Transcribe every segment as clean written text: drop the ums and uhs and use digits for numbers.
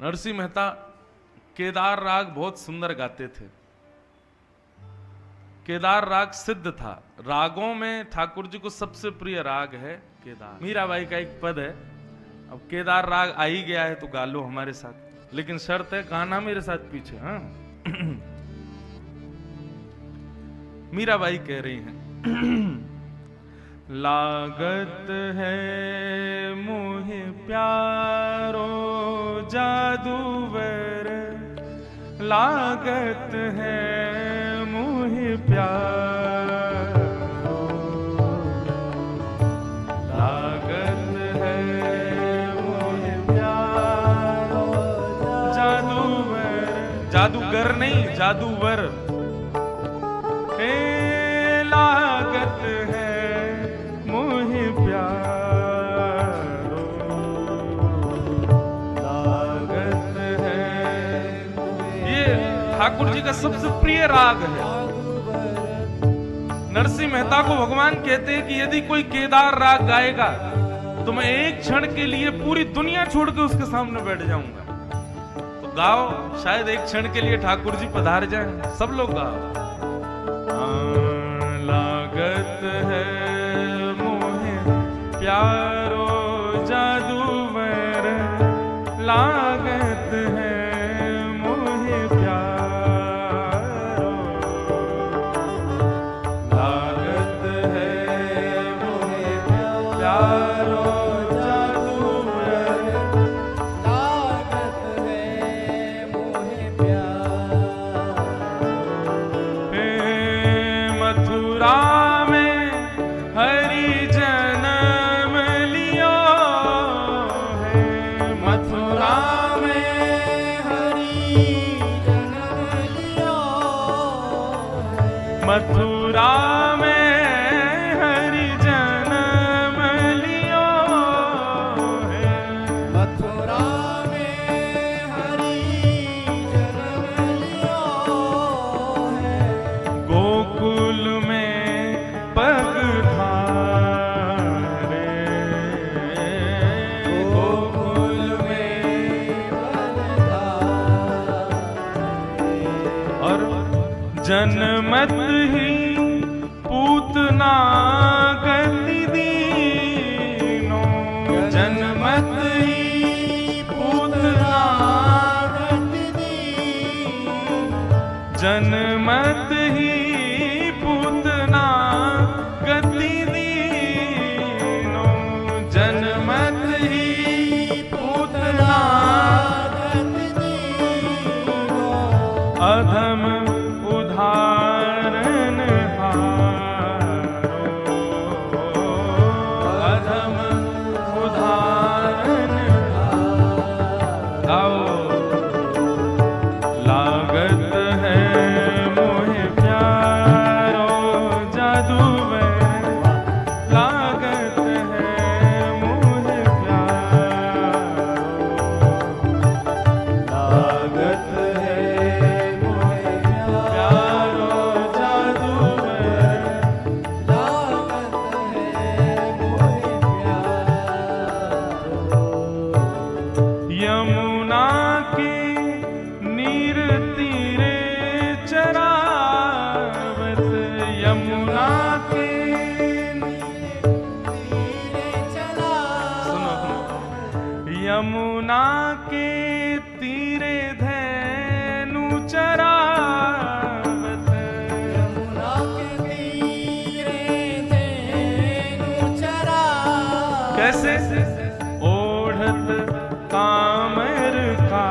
नरसिंह मेहता केदार राग बहुत सुंदर गाते थे। केदार राग सिद्ध था। रागों में ठाकुर जी को सबसे प्रिय राग है केदार। मीराबाई का एक पद है, अब केदार राग आ ही गया है तो गा लो हमारे साथ, लेकिन शर्त है गाना मेरे साथ पीछे। हाँ मीराबाई कह रही हैं लागत है मोहे प्यारो जादूवर, लागत है मोहे प्यारो, लागत है मोहे प्यारो जादूवर, जादूगर नहीं जादूवर, लागत है मोहे प्यारो, लागत है। ये ठाकुर जी का सबसे प्रिय राग है। नरसिंह मेहता को भगवान कहते हैं कि यदि कोई केदार राग गाएगा तो मैं एक क्षण के लिए पूरी दुनिया छोड़ के उसके सामने बैठ जाऊंगा। तो गाओ, शायद एक क्षण के लिए ठाकुर जी पधार जाएं। सब लोग गाओ। लागत है मोहे प्यारो जादूवर, लागत है मोहे प्यारो, लागत है मोहे प्यारो जादूवर, लागत है मोहे प्यारो। मथुरा में हरि जन्म लियो है, मथुरा में हरि जन्म लियो है, मथुरा में हरि जन्म लियो है, मथुरा में हरि जन्म लियो है, गोकुल में पग धारे, गोकुल में और जनमत ही पूतना गति दीनो, जनमत ही पूतना गति दीनो, जनमत ही पूतना गति दीनो, जनमत ही पूतना गति दीनो, अधम उदाहरण हारो, अधम उदाहरण हारो। लागत है मोहे प्यारो जादूवर, लागत है मोहे प्यारो, लागत है मोहे प्यारो जादूवर, लागत है मोहे प्यारो। यमुना के नीर तीरे चरावत, यमुना के तीरे चला, सुनो सुनो, यमुना के तीरे धैनु चरावत, यमुना के तीरे धेनु चरा, कैसे ओढ़त कामर का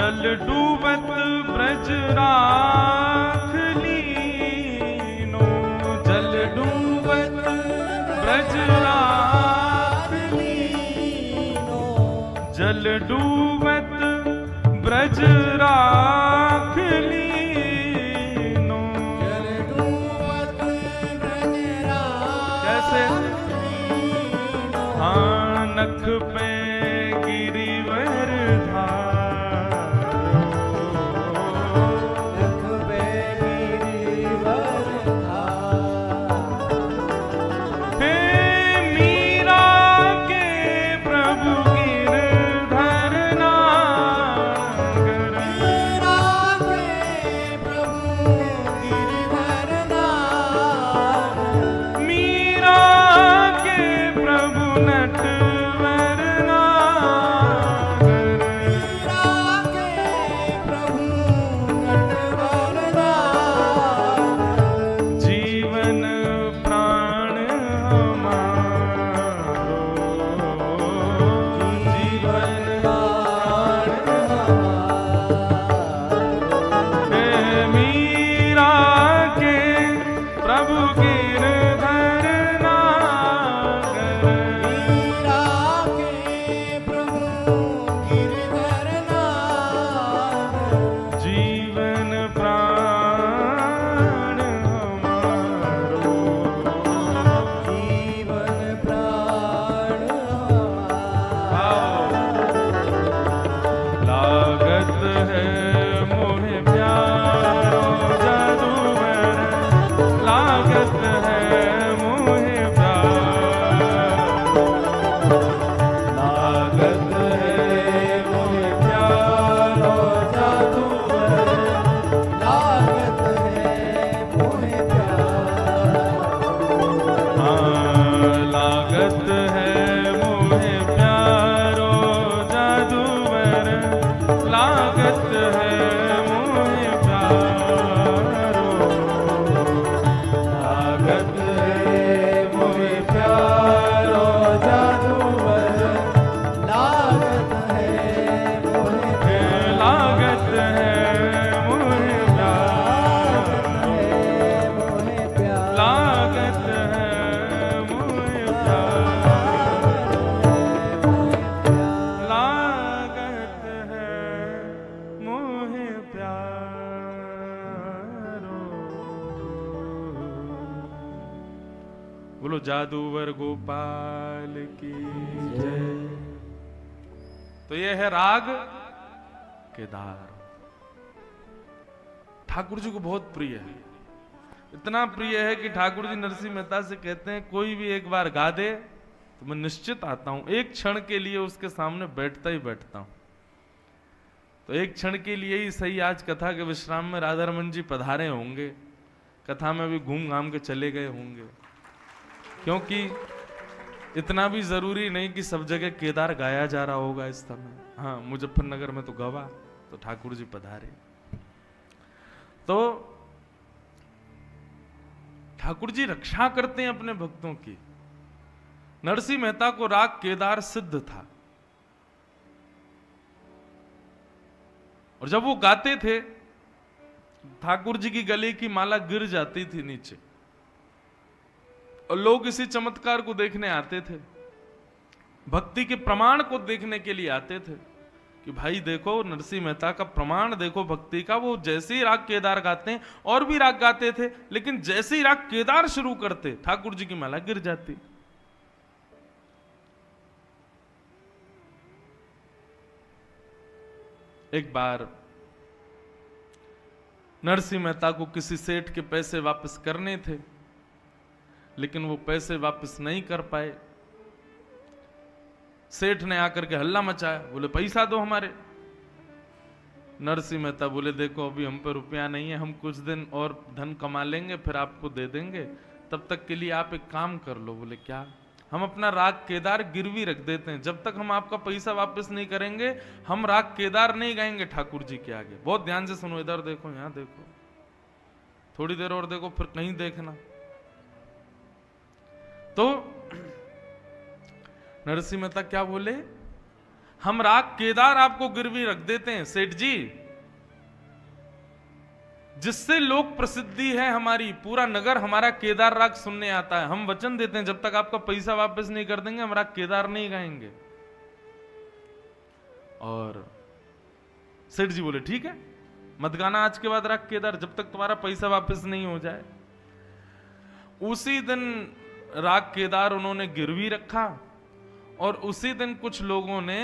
जल डूबत ब्रज राख लीनो, जल डूबत ब्रज राख लीनो, जल डूबत ब्रज राख लीनो। जल डूबत ब्रज राख कैसे? लीनो, हाँ नख पे गिरिवर धारो, नख पे गिरिवर धारो। हे मीरा के प्रभु गिरधर नागर, मीरा के प्रभु गिरधर नागर, मीरा के प्रभु नटवर नागर, मीरा के प्रभु नटवर नागर। जीवन प्राण हमारो, जीवन प्राण हे मीरा के प्रभु गिरधर नागर, मीरा के प्रभु गिरधर नागर। जीवन प्राण हमारो। जीवन प्राण लागत है मोहे प्यारो जादूगर, लागत है मोहे प्यारो, लागत है मोहे प्यारो जादूगर, लागत है मोहे प्यारो। हाँ लागत है मोहे प्यारो जादूगर, लागत है मोहे प्यारो, लागत है मोहे प्यारो जादूगर, लागत है मोहे लागत है मोहे प्यारो, मोहे प्यारो। लागत है मोहे प्यारो, लागत है मोहे प्यारो। बोलो जादूवर गोपाल की जय। तो ये है राग केदार, ठाकुर जी को बहुत प्रिय है। इतना प्रिय है कि ठाकुर जी नरसिंह मेहता से कहते हैं कोई भी एक बार गा दे तो मैं निश्चित आता हूं, एक क्षण के लिए उसके सामने बैठता ही बैठता हूं। तो एक क्षण के लिए ही सही आज कथा के विश्राम में राधारमन जी पधारे होंगे, कथा में भी घूम घाम के चले गए होंगे, क्योंकि इतना भी जरूरी नहीं कि सब जगह केदार गाया जा रहा होगा इस समय। हाँ मुजफ्फरनगर में तो गवा, तो ठाकुर जी पधारे। तो ठाकुर जी रक्षा करते हैं अपने भक्तों की। नरसिंह मेहता को राग केदार सिद्ध था, और जब वो गाते थे ठाकुर जी की गले की माला गिर जाती थी नीचे, और लोग इसी चमत्कार को देखने आते थे, भक्ति के प्रमाण को देखने के लिए आते थे कि भाई देखो नरसिंह मेहता का प्रमाण देखो भक्ति का। वो जैसे ही राग केदार गाते हैं, और भी राग गाते थे, लेकिन जैसे ही राग केदार शुरू करते ठाकुर जी की माला गिर जाती। एक बार नरसिंह मेहता को किसी सेठ के पैसे वापस करने थे, लेकिन वो पैसे वापस नहीं कर पाए। सेठ ने आकर के हल्ला मचाया, बोले पैसा दो हमारे। नरसिंह मेहता बोले देखो अभी हम पे रुपया नहीं है, हम कुछ दिन और धन कमा लेंगे फिर आपको दे देंगे, तब तक के लिए आप एक काम कर लो। बोले क्या? हम अपना राग केदार गिरवी रख देते हैं, जब तक हम आपका पैसा वापस नहीं करेंगे हम राग केदार नहीं गाएंगे ठाकुर जी के आगे। बहुत ध्यान से सुनो, इधर देखो, यहां देखो, थोड़ी देर और देखो, फिर कहीं देखना। तो नरसिंह मेहता क्या बोले? हम राग केदार आपको गिरवी रख देते हैं सेठ जी, जिससे लोक प्रसिद्धि है हमारी, पूरा नगर हमारा केदार राग सुनने आता है। हम वचन देते हैं जब तक आपका पैसा वापस नहीं कर देंगे हम राग केदार नहीं गाएंगे। और सेठ जी बोले ठीक है, मत गाना आज के बाद राग केदार जब तक तुम्हारा पैसा वापस नहीं हो जाए। उसी दिन राग केदार उन्होंने गिरवी रखा और उसी दिन कुछ लोगों ने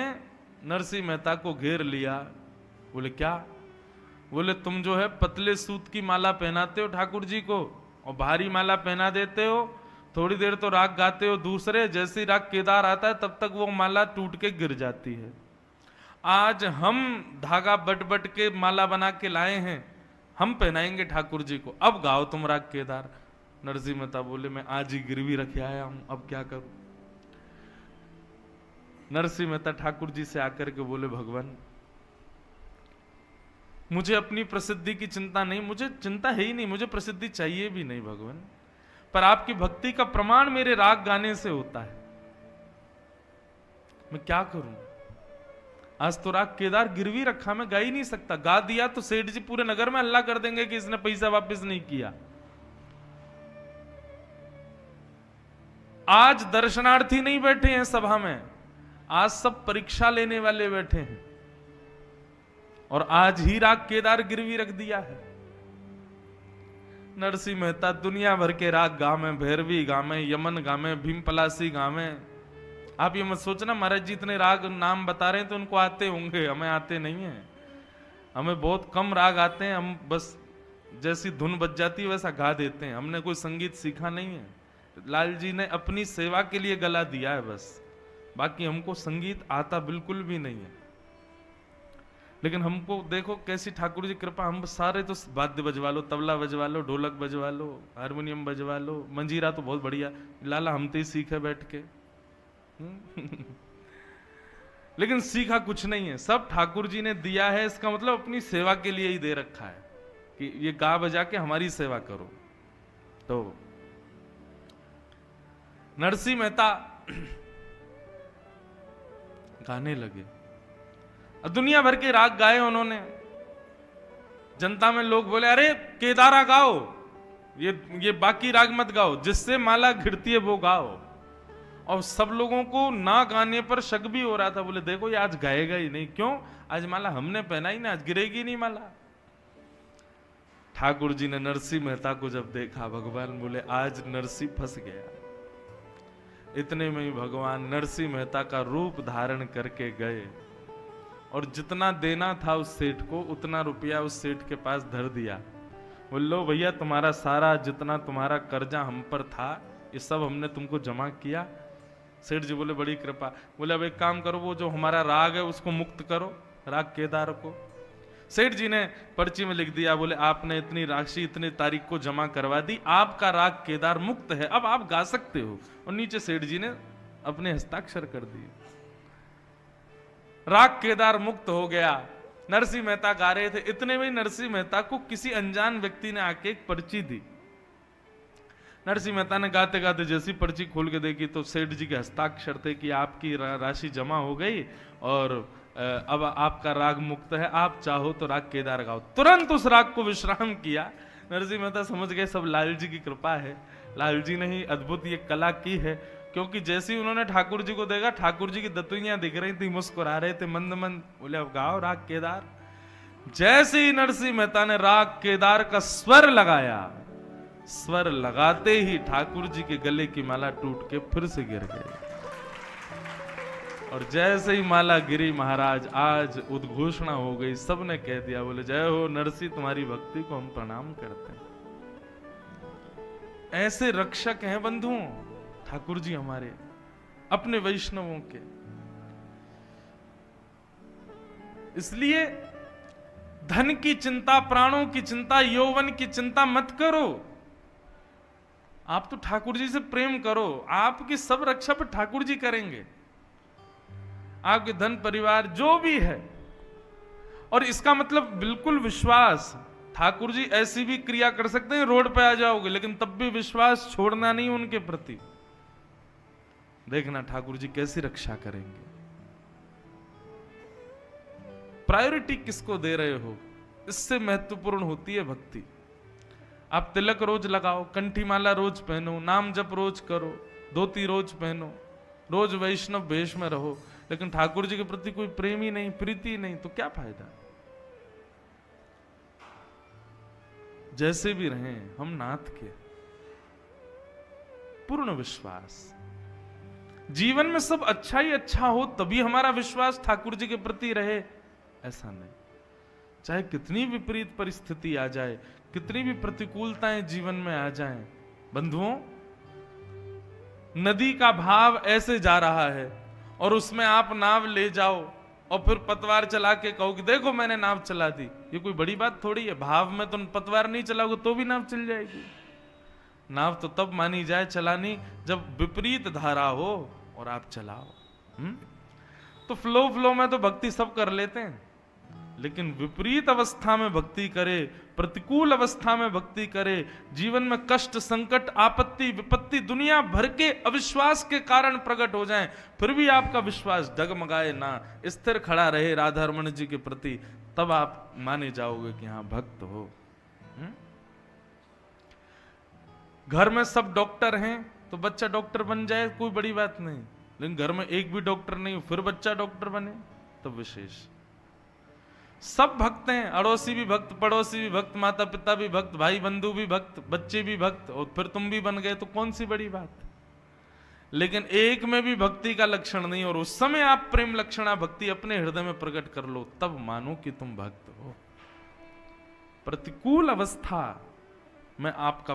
नरसिंह मेहता को घेर लिया। बोले क्या? बोले तुम जो है पतले सूत की माला पहनाते हो ठाकुर जी को और भारी माला पहना देते हो, थोड़ी देर तो राग गाते हो दूसरे, जैसे ही राग केदार आता है तब तक वो माला टूट के गिर जाती है। आज हम धागा बट बट के माला बना के लाए हैं, हम पहनाएंगे ठाकुर जी को, अब गाओ तुम राग केदार। नरसिंह मेहता बोले मैं आज ही गिरवी रखे आया हूं, अब क्या करूं। नरसिंह मेहता ठाकुर जी से आकर के बोले भगवान मुझे अपनी प्रसिद्धि की चिंता नहीं, मुझे चिंता है ही नहीं, मुझे प्रसिद्धि चाहिए भी नहीं भगवान, पर आपकी भक्ति का प्रमाण मेरे राग गाने से होता है, मैं क्या करूं। आज तो राग केदार गिरवी रखा, मैं गा ही नहीं सकता, गा दिया तो सेठ जी पूरे नगर में हल्ला कर देंगे कि इसने पैसा वापस नहीं किया। आज दर्शनार्थी नहीं बैठे हैं सभा में, आज सब परीक्षा लेने वाले बैठे हैं और आज ही राग केदार गिरवी रख दिया है। नरसिंह मेहता दुनिया भर के राग गावे, भैरवी गावे, यमन गावे, भीम पलासी गावे। आप ये मत सोचना महाराज जी इतने राग नाम बता रहे हैं तो उनको आते होंगे, हमें आते नहीं है, हमें बहुत कम राग आते हैं, हम बस जैसी धुन बज जाती है वैसा गा देते हैं, हमने कोई संगीत सीखा नहीं है। लाल जी ने अपनी सेवा के लिए गला दिया है बस, बाकी हमको संगीत आता बिल्कुल भी नहीं है। लेकिन हमको देखो कैसी ठाकुर जी कृपा, हम सारे तो वाद्य बजवा लो, तबला बजवा लो, ढोलक बजवा लो, हारमोनियम बजवा लो, मंजीरा तो बहुत बढ़िया, लाला हम तो ही सीखे बैठ के लेकिन सीखा कुछ नहीं है, सब ठाकुर जी ने दिया है। इसका मतलब अपनी सेवा के लिए ही दे रखा है कि ये गा बजा के हमारी सेवा करो। तो नरसिंह मेहता गाने लगे, दुनिया भर के राग गाए उन्होंने। जनता में लोग बोले अरे केदारा गाओ, ये बाकी राग मत गाओ, जिससे माला घिरती है वो गाओ। और सब लोगों को ना गाने पर शक भी हो रहा था, बोले देखो ये आज गाएगा ही नहीं, क्यों? आज माला हमने पहनाई ना, आज गिरेगी नहीं माला। ठाकुर जी ने नरसिंह मेहता को जब देखा, भगवान बोले आज नरसिंह फंस गया। इतने में ही भगवान नरसिंह मेहता का रूप धारण करके गए और जितना देना था उस सेठ को उतना रुपया उस सेठ के पास धर दिया। बोल लो भैया तुम्हारा सारा जितना तुम्हारा कर्जा हम पर था ये सब हमने तुमको जमा किया। सेठ जी बोले बड़ी कृपा। बोले अब एक काम करो, वो जो हमारा राग है उसको मुक्त करो, राग केदार को। सेठ जी ने पर्ची में लिख दिया, बोले आपने इतनी राशि इतनी तारीख को जमा करवा दी, आपका राग केदार मुक्त है, अब आप गा सकते हो। और नीचे सेठ जी ने अपने हस्ताक्षर कर दिए, राग केदार मुक्त हो गया। नरसिंह मेहता गा रहे थे, इतने में नरसिंह मेहता को किसी अनजान व्यक्ति ने आके एक पर्ची दी। नरसिंह मेहता ने गाते गाते जैसी पर्ची खोल के देखी तो सेठ जी के हस्ताक्षर थे कि आपकी राशि जमा हो गई और अब आपका राग मुक्त है, आप चाहो तो राग केदार गाओ। तुरंत उस राग को विश्राम किया। नरसिंह मेहता समझ गए सब लाल जी की कृपा है, लाल जी ने ही अद्भुत ये कला की है। क्योंकि जैसे ही उन्होंने ठाकुर जी को देखा, ठाकुर जी की दतुइयां दिख रही थी, मुस्कुरा रहे थे मंद मंद। बोले अब गाओ राग केदार। जैसे ही नरसिंह मेहता ने राग केदार का स्वर लगाया, स्वर लगाते ही ठाकुर जी के गले की माला टूट के फिर से गिर गई। और जैसे ही माला गिरी महाराज आज उद्घोषणा हो गई, सबने कह दिया, बोले जय हो नरसिंह, तुम्हारी भक्ति को हम प्रणाम करते हैं। ऐसे रक्षक हैं बंधुओं ठाकुर जी हमारे, अपने वैष्णवों के। इसलिए धन की चिंता, प्राणों की चिंता, यौवन की चिंता मत करो। आप तो ठाकुर जी से प्रेम करो, आपकी सब रक्षा पर ठाकुर जी करेंगे, आपके धन परिवार जो भी है। और इसका मतलब बिल्कुल विश्वास, ठाकुर जी ऐसी भी क्रिया कर सकते हैं, रोड पे आ जाओगे लेकिन तब भी विश्वास छोड़ना नहीं उनके प्रति। देखना ठाकुर जी कैसी रक्षा करेंगे। प्रायोरिटी किसको दे रहे हो, इससे महत्वपूर्ण होती है भक्ति। आप तिलक रोज लगाओ, कंठी माला रोज पहनो, नाम जप रोज करो, धोती रोज पहनो, रोज वैष्णव वेश में रहो, लेकिन ठाकुर जी के प्रति कोई प्रेम ही नहीं, प्रीति नहीं, तो क्या फायदा। जैसे भी रहें हम नाथ के, पूर्ण विश्वास। जीवन में सब अच्छा ही अच्छा हो तभी हमारा विश्वास ठाकुर जी के प्रति रहे, ऐसा नहीं। चाहे कितनी विपरीत परिस्थिति आ जाए, कितनी भी प्रतिकूलताएं जीवन में आ जाएं, बंधुओं, नदी का भाव ऐसे जा रहा है और उसमें आप नाव ले जाओ और फिर पतवार चला के कहो कि देखो मैंने नाव चला दी, ये कोई बड़ी बात थोड़ी है। भाव में तुम पतवार नहीं चलाओगे तो भी नाव चल जाएगी। नाव तो तब मानी जाए चलानी जब विपरीत धारा हो और आप चलाओ। तो फ्लो में तो भक्ति सब कर लेते हैं, लेकिन विपरीत अवस्था में भक्ति करे, प्रतिकूल अवस्था में भक्ति करे, जीवन में कष्ट, संकट, आपत्ति, विपत्ति, दुनिया भर के अविश्वास के कारण प्रकट हो जाएं, फिर भी आपका विश्वास डगमगाए ना, स्थिर खड़ा रहे राधा रमण जी के प्रति, तब आप माने जाओगे कि हाँ भक्त हो। घर में सब डॉक्टर हैं तो बच्चा डॉक्टर बन जाए, कोई बड़ी बात नहीं, लेकिन घर में एक भी डॉक्टर नहीं फिर बच्चा डॉक्टर बने तब विशेष। सब भक्त हैं, अड़ोसी भी भक्त, पड़ोसी भी भक्त, माता पिता भी भक्त, भाई बंधु भी भक्त, बच्चे भी भक्त, और फिर तुम भी बन गए तो कौन सी बड़ी बात। लेकिन एक में भी भक्ति का लक्षण नहीं, और उस समय आप प्रेम लक्षणा भक्ति अपने हृदय में प्रकट कर लो, तब मानो कि तुम भक्त हो। प्रतिकूल अवस्था में आपका